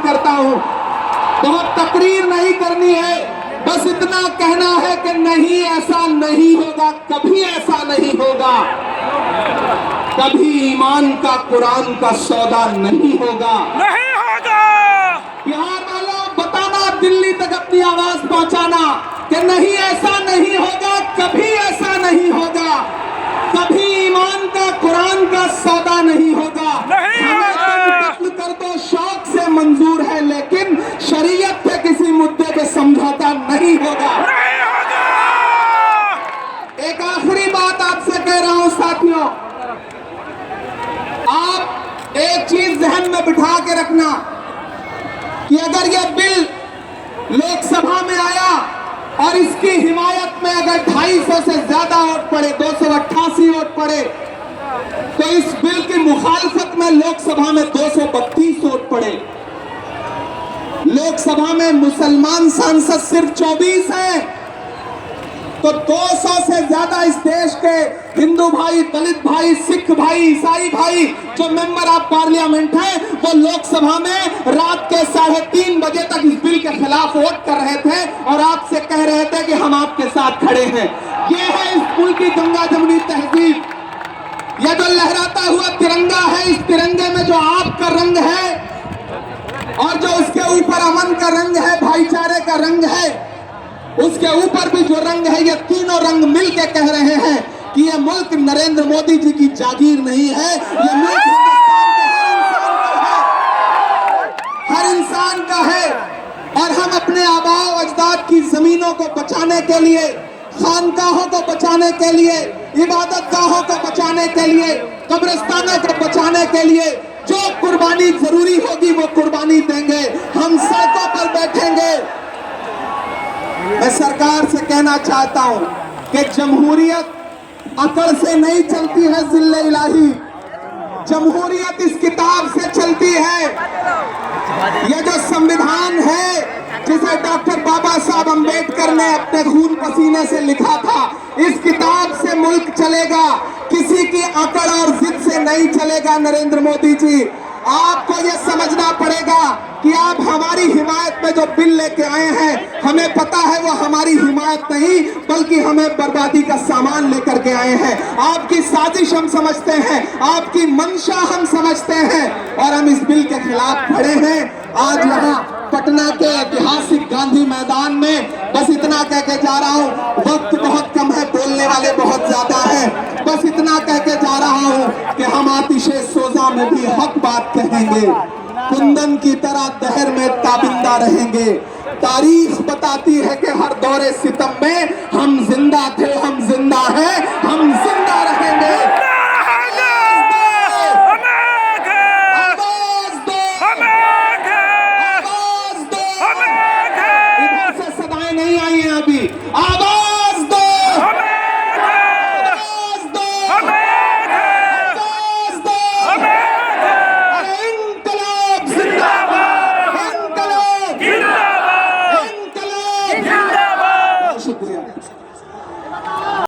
करता हूं। बहुत तकरीर नहीं करनी है, बस इतना कहना है कि नहीं, ऐसा नहीं होगा, कभी ऐसा नहीं होगा, कभी ईमान का कुरान का सौदा नहीं होगा, नहीं होगा। बिहार वालों बताना, दिल्ली तक अपनी आवाज पहुंचाना कि नहीं, ऐसा नहीं होगा, कभी ऐसा नहीं होगा, कभी ईमान का कुरान का सौदा नहीं होगा। हमें कत्ल कर दो शौक से मंजूर है, लेकिन शरीयत के किसी मुद्दे पे समझौता नहीं होगा। एक आखिरी बात आपसे कह रहा हूं साथियों, आप एक चीज जहन में बिठा के रखना कि अगर यह बिल लोकसभा में आया और इसकी हिमायत में अगर 250 से ज्यादा वोट पड़े, 288 वोट पड़े, तो इस बिल की मुखालफत में लोकसभा में 232 वोट पड़े। लोकसभा में मुसलमान सांसद सिर्फ 24 हैं, तो 200 से ज्यादा इस देश के हिंदू भाई, दलित भाई, सिख भाई, ईसाई भाई जो मेंबर ऑफ पार्लियामेंट हैं, वो लोकसभा में रात के 3:30 बजे तक इस बिल के खिलाफ वोट कर रहे थे और आपसे कह रहे थे कि हम आपके साथ खड़े हैं। ये है इस मुल्क की गंगा जमुनी तहजीब। यह जो लहराता हुआ तिरंगा है, इस तिरंगे में जो आपका रंग है और जो उसके ऊपर अमन का रंग है, भाईचारे का रंग है, उसके ऊपर भी जो रंग है, ये तीनों रंग मिलके कह रहे हैं कि ये मुल्क नरेंद्र मोदी जी की जागीर नहीं है, ये मुल्क हिंदुस्तान के हर इंसान का है। और हम अपने आबाओ अजदाद की जमीनों को बचाने के लिए, खानकाहों को बचाने के लिए, इबादत गाहों को बचाने के लिए, कब्रिस्तानों को बचाने के लिए जो कुर्बानी जरूरी होगी वो कुर्बानी देंगे। हम सड़कों पर बैठेंगे। मैं सरकार से कहना चाहता हूं कि जमहूरियत अकड़ से नहीं चलती है जिल्ले इलाही, जमहूरियत इस किताब से चलती है। यह जो संविधान है जिसे डॉक्टर बाबा साहब अम्बेडकर ने अपने खून पसीने से लिखा था, इस किताब से मुल्क चलेगा, किसी की अकड़ और जिद से नहीं चलेगा। नरेंद्र मोदी जी, आपको यह समझना पड़ेगा कि आप हमारी हिमायत में जो बिल लेके आए हैं, हमें पता है वो हमारी हिमायत नहीं बल्कि हमें बर्बादी का सामान लेकर के आए हैं। आपकी साजिश हम समझते हैं, आपकी मंशा हम समझते हैं और हम इस बिल के खिलाफ खड़े हैं। आज यहाँ पटना के ऐतिहासिक गांधी मैदान में बस इतना कह के जा रहा हूँ, वक्त बहुत कम है, बोलने वाले बहुत ज्यादा हैं, बस इतना कह के जा रहा हूँ कि हम आतिशे सोजा में भी हक बात कहेंगे, कुंदन की तरह दहर में ताबिंदा रहेंगे। तारीख बताती है कि हर दौरे सितम में हम जिंदा थे, हम जिंदा हैं, हम जिंदा